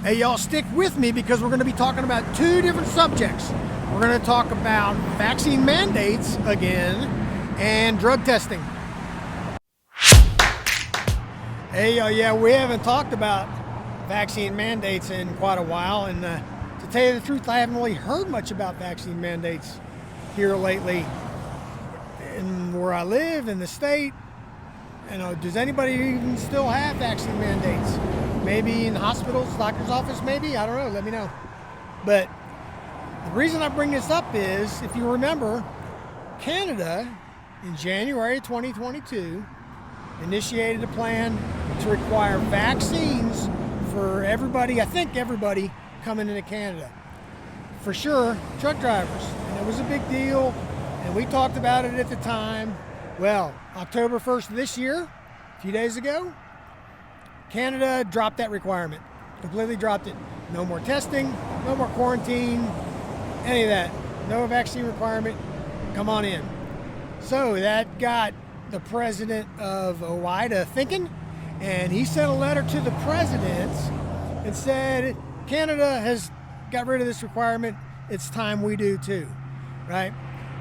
Hey, y'all, stick with me because we're going to be talking about two different subjects. We're going to talk about vaccine mandates again and drug testing. Hey, yeah, we haven't talked about vaccine mandates in quite a while, and to tell you the truth, I haven't really heard much about vaccine mandates here lately. In where I live, in the state, does anybody even still have vaccine mandates? Maybe in hospitals, doctor's office, maybe? I don't know, let me know. But the reason I bring this up is, if you remember, Canada in January 2022 initiated a plan to require vaccines for everybody, I think everybody coming into Canada. For sure, truck drivers. And it was a big deal, and we talked about it at the time. Well, October 1st of this year, a few days ago, Canada dropped that requirement, completely dropped it. No more testing, no more quarantine, any of that. No vaccine requirement, come on in. So that got the president of OIDA thinking, and he sent a letter to the president and said, Canada has got rid of this requirement, it's time we do too, right?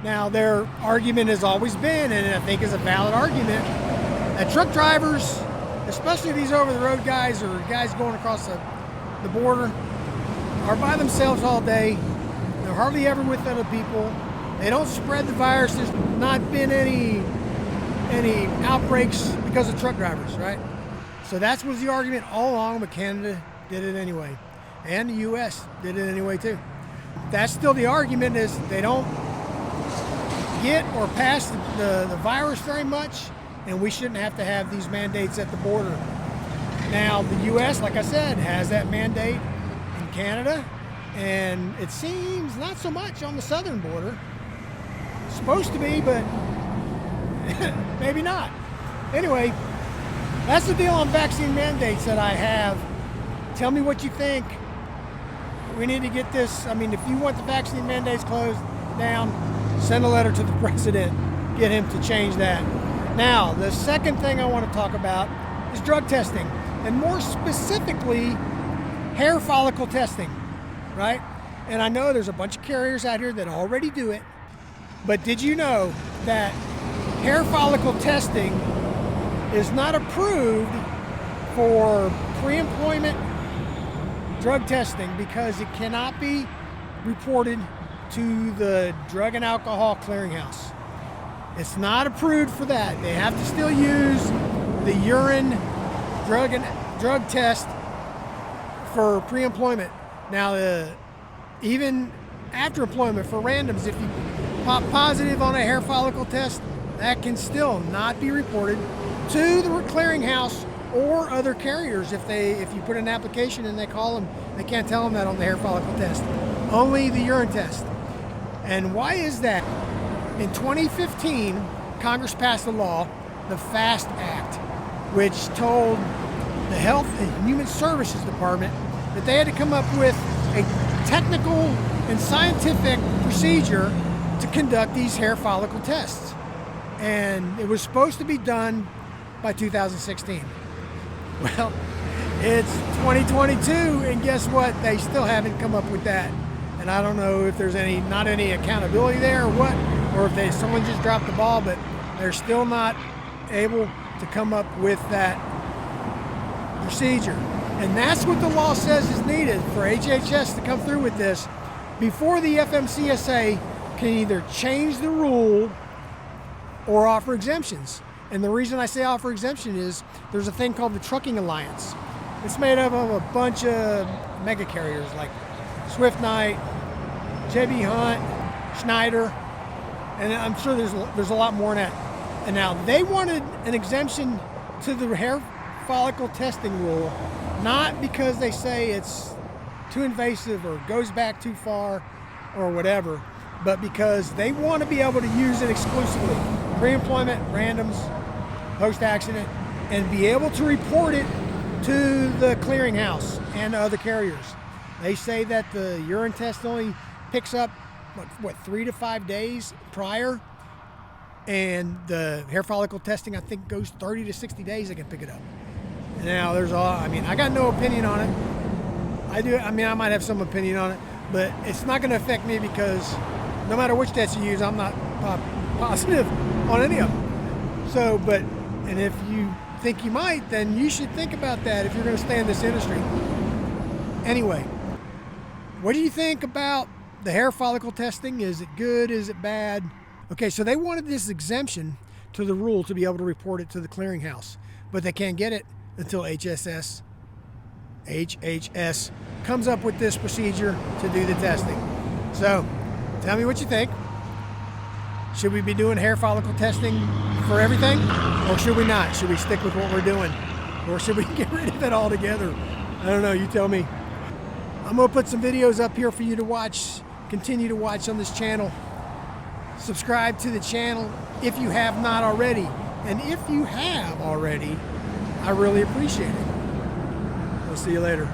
Now, their argument has always been, and I think is a valid argument, that truck drivers, especially these over-the-road guys or guys going across the border, are by themselves all day. They're hardly ever with other people. They don't spread the virus. There's not been any outbreaks because of truck drivers, right? So that was the argument all along, but Canada did it anyway. And the U.S. did it anyway too. That's still the argument, is they don't get or pass the virus very much, and we shouldn't have to have these mandates at the border. Now, the U.S., like I said, has that mandate in Canada, and it seems not so much on the southern border. It's supposed to be, but maybe not. Anyway, that's the deal on vaccine mandates that I have. Tell me what you think. We need to get this. I mean, if you want the vaccine mandates closed down, send a letter to the president, get him to change that. Now, the second thing I want to talk about is drug testing, and more specifically, hair follicle testing, right? And I know there's a bunch of carriers out here that already do it, but did you know that hair follicle testing is not approved for pre-employment drug testing because it cannot be reported to the Drug and Alcohol Clearinghouse? It's not approved for that. They have to still use the urine drug test for pre-employment. Now, even after employment for randoms, if you pop positive on a hair follicle test, that can still not be reported to the clearinghouse or other carriers. If you put an application and they call them, they can't tell them that on the hair follicle test. Only the urine test. And why is that? In 2015, Congress passed a law, the FAST Act, which told the Health and Human Services Department that they had to come up with a technical and scientific procedure to conduct these hair follicle tests. And it was supposed to be done by 2016. Well, it's 2022, and guess what? They still haven't come up with that. And I don't know if there's not any accountability there or what, or if someone just dropped the ball, but they're still not able to come up with that procedure. And that's what the law says is needed for HHS to come through with this before the FMCSA can either change the rule or offer exemptions. And the reason I say offer exemption is there's a thing called the Trucking Alliance. It's made up of a bunch of mega carriers like Swift Knight, JB Hunt, Schneider, and I'm sure there's a lot more in that. And now they wanted an exemption to the hair follicle testing rule, not because they say it's too invasive or goes back too far or whatever, but because they want to be able to use it exclusively, pre-employment, randoms, post-accident, and be able to report it to the clearinghouse and other carriers. They say that the urine test only picks up, 3 to 5 days prior, and the hair follicle testing, I think, goes 30 to 60 days they can pick it up. Now, I got no opinion on it. I do. I mean, I might have some opinion on it, but it's not going to affect me because no matter which test you use, I'm not positive on any of them. So, and if you think you might, then you should think about that if you're going to stay in this industry. Anyway, what do you think about the hair follicle testing? Is it good? Is it bad? Okay, so they wanted this exemption to the rule to be able to report it to the clearinghouse, but they can't get it until HHS comes up with this procedure to do the testing. So tell me what you think. Should we be doing hair follicle testing for everything, or should we not? Should we stick with what we're doing, or should we get rid of it altogether? I don't know, you tell me. I'm gonna put some videos up here for you to watch, continue to watch on this channel. Subscribe to the channel if you have not already. And if you have already, I really appreciate it. We'll see you later.